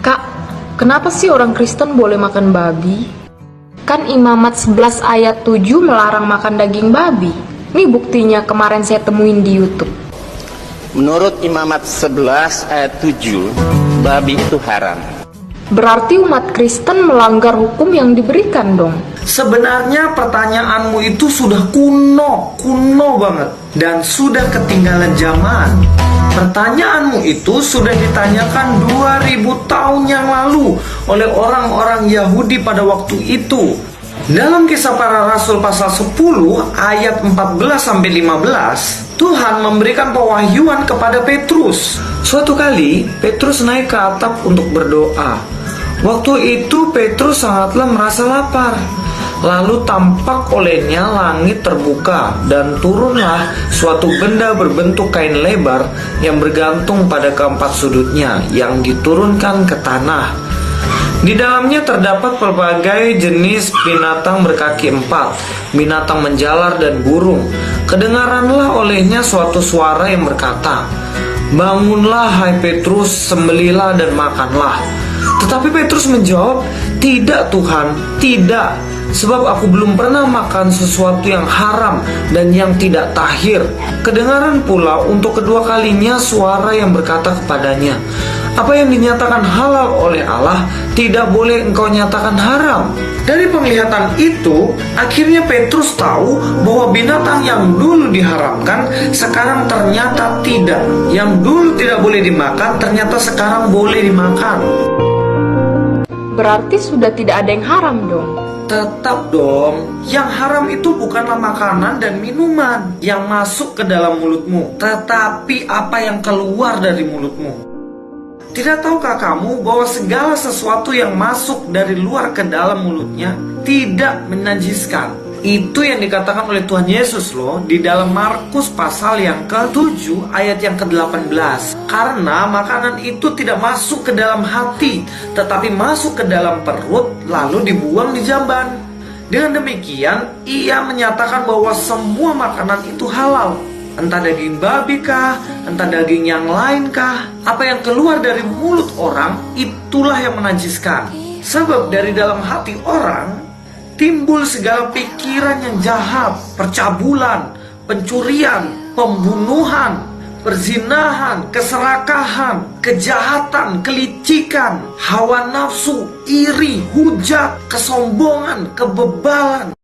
Kak, kenapa sih orang Kristen boleh makan babi? Kan Imamat 11 ayat 7 melarang makan daging babi. Ini buktinya kemarin saya temuin di YouTube. Menurut Imamat 11 ayat 7, babi itu haram. Berarti umat Kristen melanggar hukum yang diberikan dong. Sebenarnya pertanyaanmu itu sudah kuno banget, dan sudah ketinggalan zaman. Pertanyaanmu itu sudah ditanyakan 2000 tahun yang lalu oleh orang-orang Yahudi pada waktu itu. Dalam Kisah Para Rasul pasal 10 ayat 14-15, Tuhan memberikan pewahyuan kepada Petrus. Suatu kali Petrus naik ke atap untuk berdoa. Waktu itu Petrus sangatlah merasa lapar. Lalu tampak olehnya langit terbuka, dan turunlah suatu benda berbentuk kain lebar yang bergantung pada keempat sudutnya, yang diturunkan ke tanah. Di dalamnya terdapat berbagai jenis binatang berkaki empat, binatang menjalar dan burung. Kedengaranlah olehnya suatu suara yang berkata, "Bangunlah hai Petrus, sembelihlah dan makanlah." Tetapi Petrus menjawab, "Tidak Tuhan, tidak. Sebab aku belum pernah makan sesuatu yang haram dan yang tidak tahir." Kedengaran pula untuk kedua kalinya suara yang berkata kepadanya, "Apa yang dinyatakan halal oleh Allah, tidak boleh engkau nyatakan haram." Dari penglihatan itu, akhirnya Petrus tahu bahwa binatang yang dulu diharamkan, sekarang ternyata tidak. Yang dulu tidak boleh dimakan, ternyata sekarang boleh dimakan. Berarti sudah tidak ada yang haram dong. Tetap dong, yang haram itu bukanlah makanan dan minuman yang masuk ke dalam mulutmu, tetapi apa yang keluar dari mulutmu. Tidak tahukah kamu bahwa segala sesuatu yang masuk dari luar ke dalam mulutnya tidak menajiskan? Itu yang dikatakan oleh Tuhan Yesus loh di dalam Markus pasal yang ke-7 ayat yang ke-18. Karena makanan itu tidak masuk ke dalam hati, tetapi masuk ke dalam perut lalu dibuang di jamban. Dengan demikian, ia menyatakan bahwa semua makanan itu halal. Entah daging babi kah, entah daging yang lain kah, apa yang keluar dari mulut orang, itulah yang menajiskan. Sebab dari dalam hati orang timbul segala pikiran yang jahat, percabulan, pencurian, pembunuhan, perzinahan, keserakahan, kejahatan, kelicikan, hawa nafsu, iri, hujat, kesombongan, kebebalan.